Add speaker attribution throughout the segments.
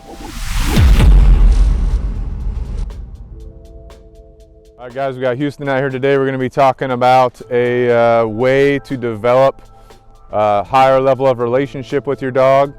Speaker 1: All right guys, we got Houston out here today. We're going to be talking about a way to develop a higher level of relationship with your dog.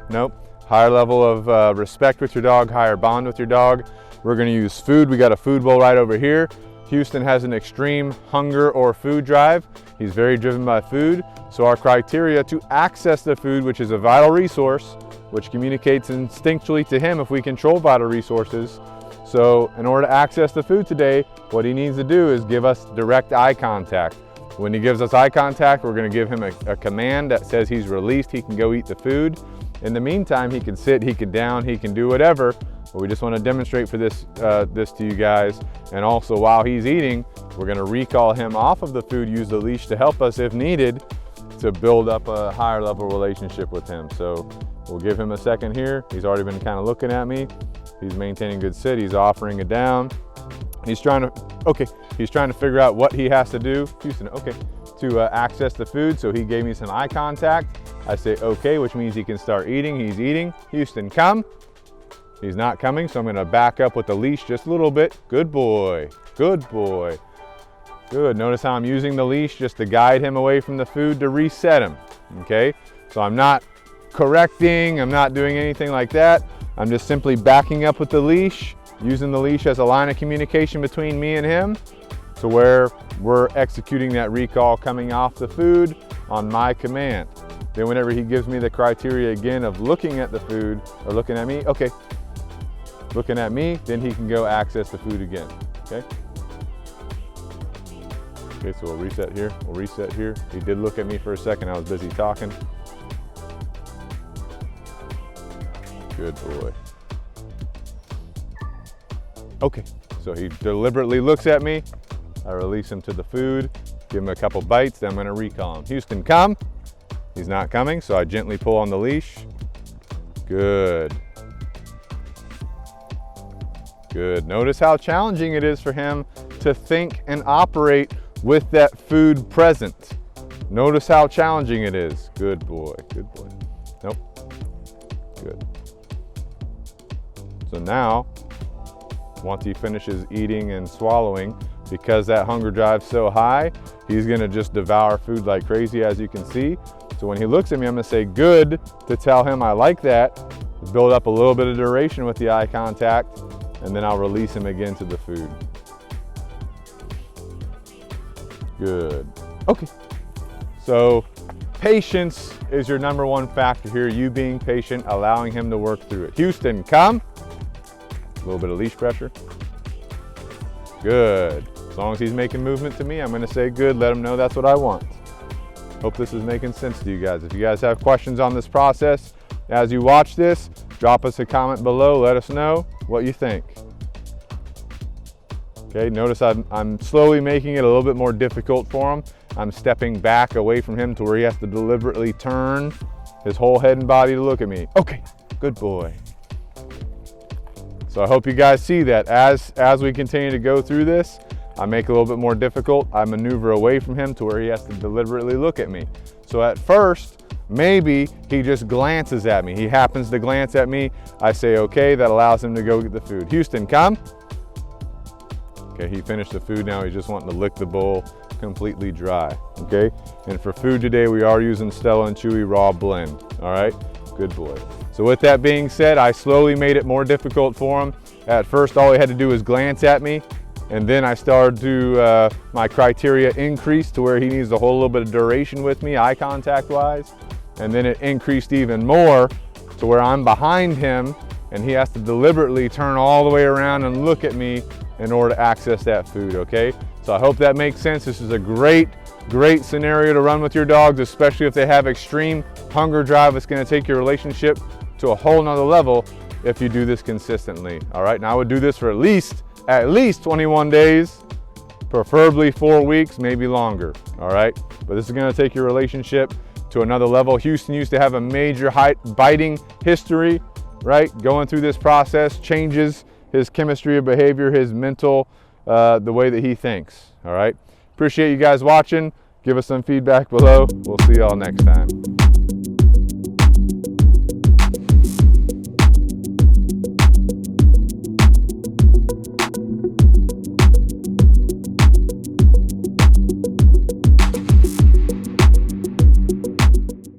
Speaker 1: Higher level of respect with your dog, higher bond with your dog. We're going to use food. We got a food bowl right over here. Houston has an extreme hunger or food drive. He's very driven by food. So our criteria to access the food, which is a vital resource, which communicates instinctually to him if we control vital resources. So in order to access the food today, what he needs to do is give us direct eye contact. When he gives us eye contact, we're going to give him a command that says he's released, he can go eat the food. In the meantime, he can sit, he can down, he can do whatever, but we just want to demonstrate for this to you guys. And also while he's eating, we're going to recall him off of the food, use the leash to help us if needed to build up a higher level relationship with him. So we'll give him a second here. He's already been kind of looking at me. He's maintaining good sit, he's offering it down. He's trying to figure out what he has to do, Houston, to access the food. So he gave me some eye contact. I say okay, which means he can start eating. He's eating. Houston, come. He's not coming, so I'm going to back up with the leash just a little bit. Good boy, good boy. Good, notice how I'm using the leash just to guide him away from the food to reset him, okay? So I'm not correcting, I'm not doing anything like that. I'm just simply backing up with the leash, using the leash as a line of communication between me and him to where we're executing that recall coming off the food on my command. Then whenever he gives me the criteria again of looking at the food or looking at me, okay, looking at me, then he can go access the food again, okay? Okay, so we'll reset here, He did look at me for a second, I was busy talking. Good boy. Okay, so he deliberately looks at me. I release him to the food, give him a couple bites, then I'm gonna recall him. Houston, come. He's not coming, so I gently pull on the leash. Good. Good. Notice how challenging it is for him to think and operate with that food present. Notice how challenging it is. Good boy, good boy. Nope, good. So now, once he finishes eating and swallowing, because that hunger drive's so high, he's gonna just devour food like crazy, as you can see. So when he looks at me, I'm gonna say good to tell him I like that, build up a little bit of duration with the eye contact, and then I'll release him again to the food. Good. Okay. So patience is your #1 factor here. You being patient, allowing him to work through it. Houston, come. A little bit of leash pressure. Good. As long as he's making movement to me, I'm gonna say good, let him know that's what I want. Hope this is making sense to you guys. If you guys have questions on this process, as you watch this, drop us a comment below, let us know what you think. Okay, notice I'm slowly making it a little bit more difficult for him. I'm stepping back away from him to where he has to deliberately turn his whole head and body to look at me. Okay, good boy. So I hope you guys see that as we continue to go through this, I make it a little bit more difficult. I maneuver away from him to where he has to deliberately look at me. So at first, maybe he just glances at me. He happens to glance at me. I say, okay, that allows him to go get the food. Houston, come. Okay, he finished the food now. He's just wanting to lick the bowl completely dry, okay? And for food today, we are using Stella and Chewy Raw Blend, all right? Good boy. So with that being said, I slowly made it more difficult for him. At first, all he had to do was glance at me, and then I started to, my criteria increased to where he needs to hold a little bit of duration with me, eye contact wise, and then it increased even more to where I'm behind him, and he has to deliberately turn all the way around and look at me in order to access that food, okay? So I hope that makes sense. This is a great scenario to run with your dogs, especially if they have extreme hunger drive. It's gonna take your relationship to a whole nother level if you do this consistently, all right? Now I would do this for at least 21 days, preferably 4 weeks, maybe longer, all right? But this is gonna take your relationship to another level. Houston used to have a major biting history, right? Going through this process changes his chemistry of behavior, his mental, the way that he thinks, all right? Appreciate you guys watching. Give us some feedback below. We'll see y'all next time.